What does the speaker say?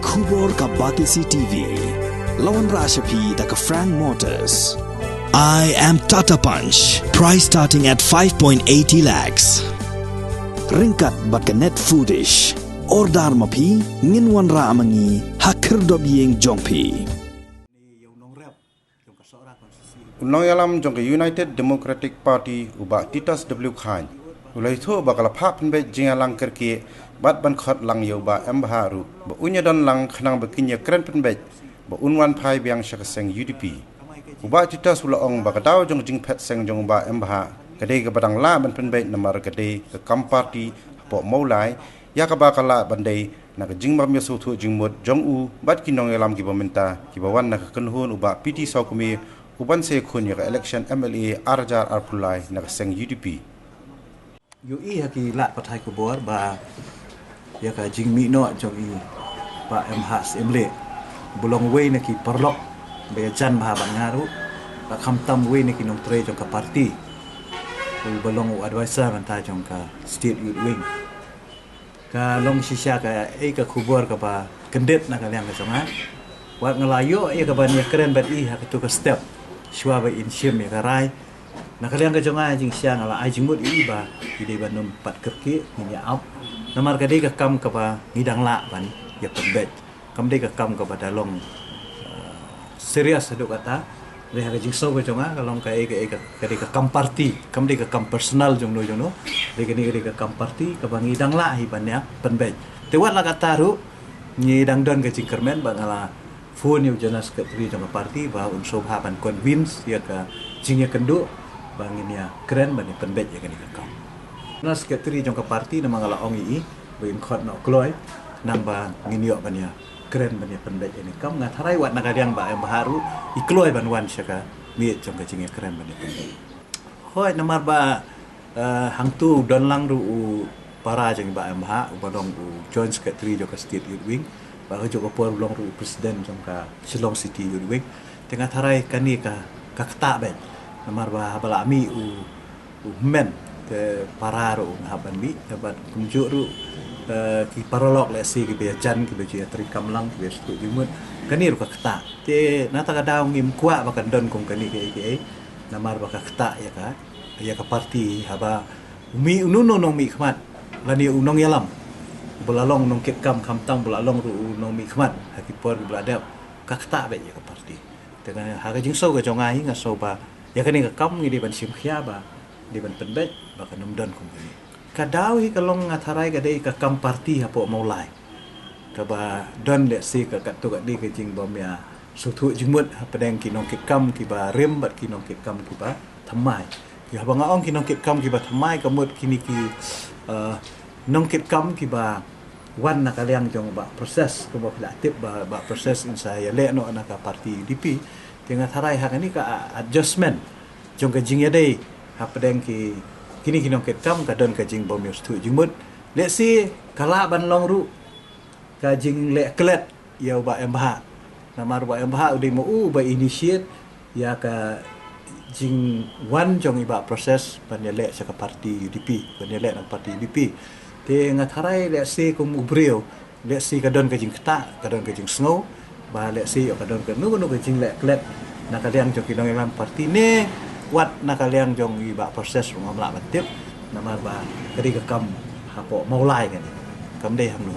Kubor ka Batisi TV. Lawan Rashapi da ka Frank Motors. I am Tata Punch. Price starting at 5.80 lakhs. Ringkat bat ka net foodish. Ordar mapi nginwan ra amangi hakir dobyeng jongpi. Unong yalam jong United Democratic Party ubak Titas W Khan. Ulai thu bakal phap pen be jingalang kerki bat ban khot lang yo ba embaharu ba unya don lang khnang ba kinya kren pen be ba unwan phai biang shakaseng UDP. Ubak Titas ulaong ba kadaw jong jing phet seng jong ba embaha kadai ka badang la ban pen be namar kadai ka kam party po maulai ya ka ba kala bandai na ka jing bam yasu thu jing mot jong u bat kinong yalam ki bamenta ki bawan na ka kanhun ubak PT saukumi uban se khun ya election MLA Arjar Arpulai na ka seng UDP. Yui haki lat patai kubor ba ya ka jing mi no jong i ba MH emle bulong we na ki perlok be jan ba ban ngaru ba kham tam we na ki nong tre jong ka party ku bulong advisor ban ta jong ka state youth wing ka long shisha ka ka kubor ka ba kendet na ka liang ka jong ha wat ngelayo ka ban ya keren bat i hak tu ka step shwa ba in shim ya ka rai nak kalian ke jongai jing siang ala ai jingmut i ba ide ban num pat kerki ni ap namar kadi ka kam ka ba ngidang la ban ya pembet kam de ka kam ka ba dalong serius aduk kata le ha jing so ke jonga kalong ka ka kadi ka kam party kam de ka kam personal jong no de kadi ka kam party ka ba ngidang la hi ban ya pembet te wat la kata ru ngidang don ke jing kermen ba ngala phone yu jenas ke tri jong party ba unso ha ban convince ya ka jing ya kendu bangin ya keren bani penbet ya kani kakam. Nas sekretari jong ka parti na mga laong i bangin khot no kloy nang ba nginyo bani ya keren bani penbet ini kam ngat harai wat nakadiang ba yang baharu i kloy ban wan syaka mi jong ka jinge keren bani penbet. Hoi namar ba hang tu don lang ru para jeng ba yang baha ubadong joint sekretari jong ka state youth wing ba jong ka por long ru presiden jong ka Shillong City youth wing tengah harai kani ka kakta ben namar ba balami men ke pararo ngaban bi dapat kunjuk ru ki parolok le si ki bejan ki beji tri kamlang ki bestu jumut kani ru ka kata te nata ka daung ngim kwa ba kan don kong kani ke namar ba ka kata ya ka parti haba mi ununo nong mi khmat lani unong yalam bulalong nong ket kam kamtang bulalong ru nong mi khmat hakipor bladap ka kata be ya ka parti dengan haga jing so ga jongai nga so ba ya kani ka kam ngi di ban sim khia ba di ban penbet ba kanum don kum ni kadawi kalong ngatharai ka dei ka kam party hapo maulai ka ba don le si ka tu ka di ka jing bom ya suthu jingmut padang ki nong kit kam ki ba rem bat ki nong kit kam ki ba thamai ki ba ngaong ki nong kit kam ki ba thamai ka mut kini ki nong kit kam ki ba wan na kaliang jong ba proses ko ba aktif ba proses insya ya le no na ka party UDP tengah tharai hak ni ka adjustment jong ka jing ya dei ha padang ki kini kinong ket kam ka don ka jing bom yos tu jingmut le si kala ban long ru ka jing le klet ya ba embaha namar ba embaha udi mo ba initiate ya ka jing wan jong iba proses ban ya le sa ka party UDP ban ya le na party UDP tengah tharai le si kum ubreu le si ka don ka jing kta ka don ka jing snow ba le si ka don ka nu ka jing le klet na kaliang jong kinong yalam parti ne wat na kaliang jong iba proses rumah mala batip namar ba kadi ka kam hapo maulai kan kam dei ham no